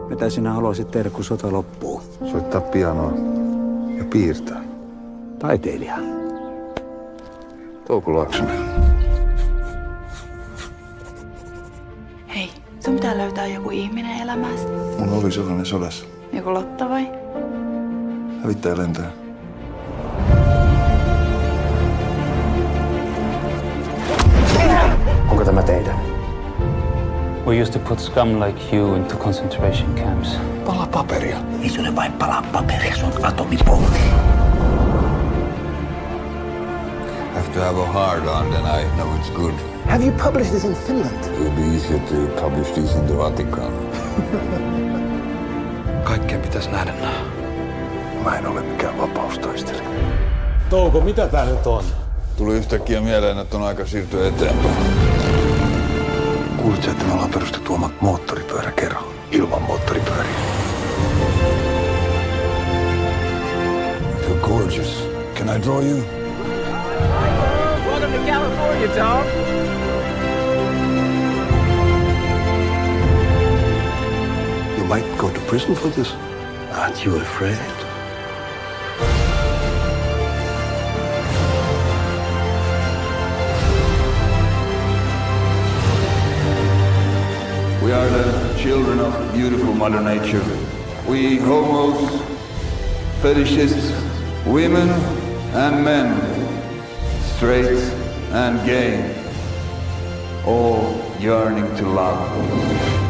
Mitä sinä haluaisit tehdä, kun sota loppuu? Soittaa pianoa ja piirtää. Taiteilija. Touko Laaksonen. Hei, sun pitää löytää joku ihminen elämääsi. Mulla oli sellainen sodassa. Joku Lotta vai? Hävittäjä lentää. Onko tämä teidän? We used to put scum like you into concentration camps. Pala paperia. Ei se ole vain palaa paperia, se on atomipommi. Have to have a hard on, then I know it's good. Have you published this in Finland? It will be easier to publish this in the Vatican. Kaikkeen pitäisi nähdä nämä. Mä en ole mikään vapaustaistelija. Touko, mitä tää nyt on? Tuli yhtäkkiä mieleen, että on aika siirtyä eteenpäin. Kuulitko, että me ollaan perustettu oma moottoripyöräkerho ilman moottoripyöriä? You're gorgeous. Can I draw you? Welcome to California, Tom. You might go to prison for this. Aren't you afraid? We are the children of beautiful Mother Nature. We homos, fetishists, women and men, straight and gay, all yearning to love.